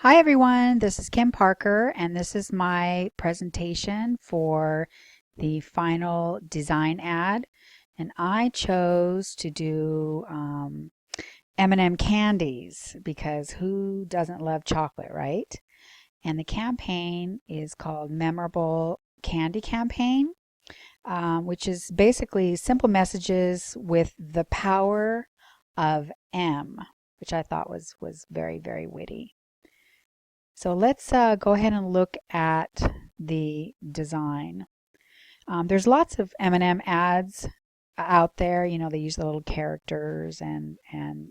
Hi everyone, this is KParker and this is my presentation for the final design ad. And I chose to do M&M candies because who doesn't love chocolate, right? And the campaign is called Memorable Candy Campaign, which is basically simple messages with the power of M, which I thought was very, very witty. So let's go ahead and look at the design. There's lots of M&M ads out there. You know, they use the little characters and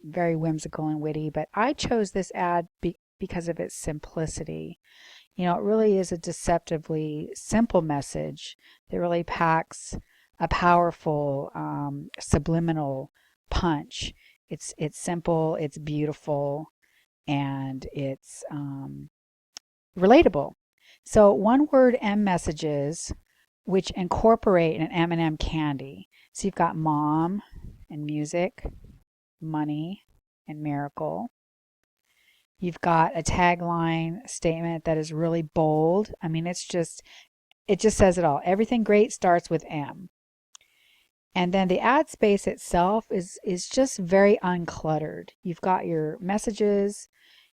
very whimsical and witty, but I chose this ad because of its simplicity. You know, it really is a deceptively simple message that really packs a powerful subliminal punch. It's simple, it's beautiful, and it's relatable. So one word M messages which incorporate an M&M candy. So you've got mom and music, money and miracle. You've got a tagline statement that is really bold. I mean, it just says it all. Everything great starts with M. And then the ad space itself is just very uncluttered. You've got your messages,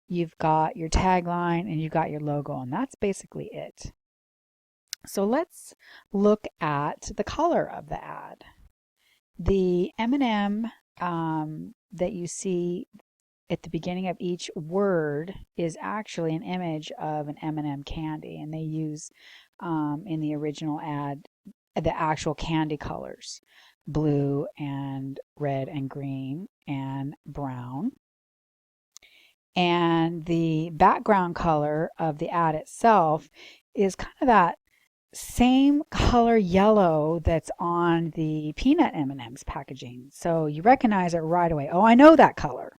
you've got your tagline, and you've got your logo, and that's basically it. So let's look at the color of the ad. The M&M that you see at the beginning of each word is actually an image of an M&M candy, and they use in the original ad the actual candy colors: blue and red and green and brown. And the background color of the ad itself is kind of that same color yellow that's on the peanut M&Ms packaging. So you recognize it right away. Oh, I know that color.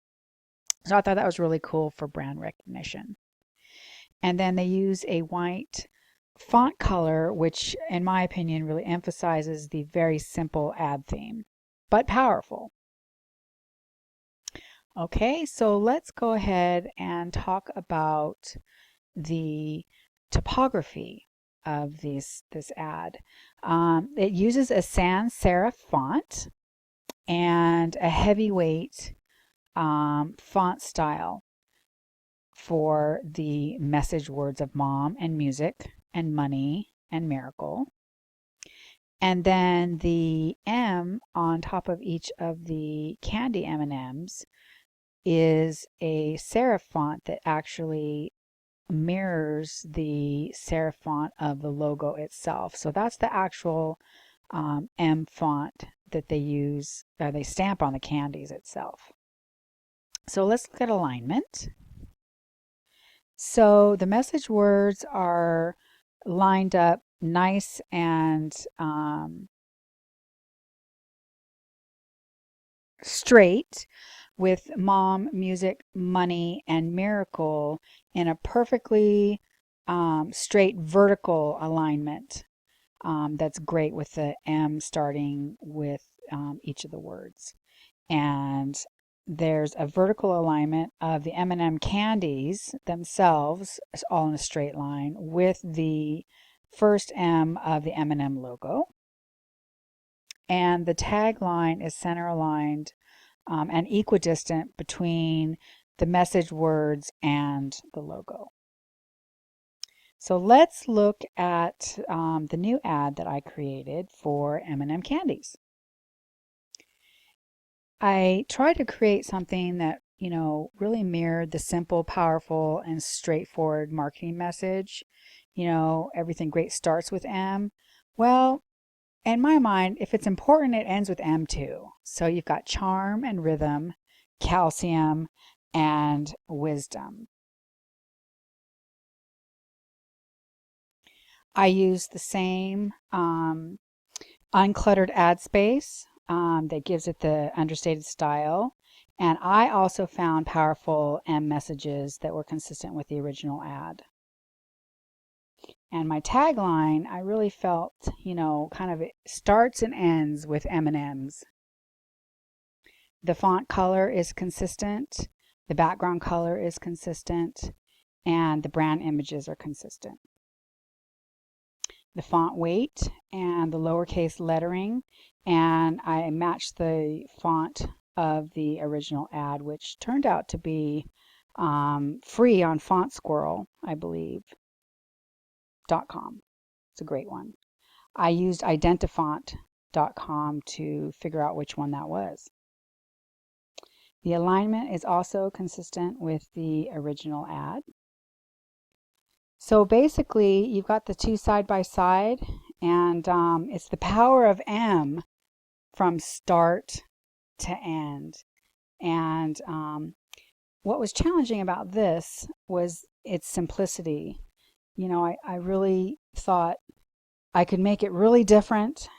So I thought that was really cool for brand recognition. And then they use a white font color, which in my opinion really emphasizes the very simple ad theme, but powerful. Okay, so let's go ahead and talk about the topography of this ad. It uses a sans serif font and a heavyweight font style for the message words of mom and music and money and miracle. And then the M on top of each of the candy M&Ms is a serif font that actually mirrors the serif font of the logo itself. So that's the actual M font that they use, they stamp on the candies itself. So let's look at alignment. So the message words are lined up nice and straight, with mom, music, money, and miracle in a perfectly straight vertical alignment. That's great with the M starting with each of the words. And there's a vertical alignment of the M&M candies themselves, all in a straight line, with the first M of the M&M logo. And the tagline is center aligned and equidistant between the message words and the logo. So let's look at the new ad that I created for M&M candies. I tried to create something that, you know, really mirrored the simple, powerful, and straightforward marketing message. You know, everything great starts with M. Well, in my mind, if it's important, it ends with M too. So you've got charm and rhythm, calcium, and wisdom. I use the same uncluttered ad space that gives it the understated style. And I also found powerful M messages that were consistent with the original ad. And my tagline, I really felt, you know, kind of it starts and ends with M&Ms. The font color is consistent. The background color is consistent. and the brand images are consistent. The font weight and the lowercase lettering, and I matched the font of the original ad, which turned out to be free on Font Squirrel, I believe, .com. It's a great one. I used identifont.com to figure out which one that was. The alignment is also consistent with the original ad. So basically, you've got the two side by side, and it's the power of M from start to end. And what was challenging about this was its simplicity. You know, I really thought I could make it really different,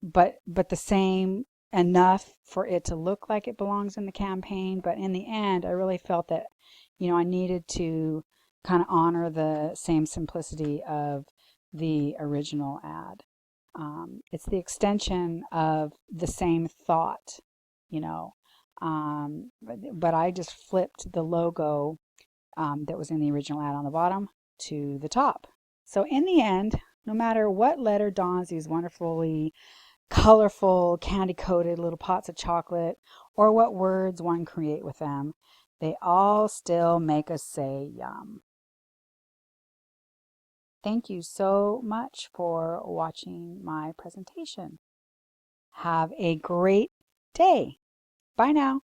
but the same enough for it to look like it belongs in the campaign. But in the end, I really felt that, you know, I needed to kind of honor the same simplicity of the original ad. It's the extension of the same thought, you know. But I just flipped the logo that was in the original ad on the bottom to the top. So in the end, no matter what letter dons these wonderfully colorful, candy-coated little pots of chocolate, or what words one create with them, they all still make us say yum. Thank you so much for watching my presentation. Have a great day. Bye now.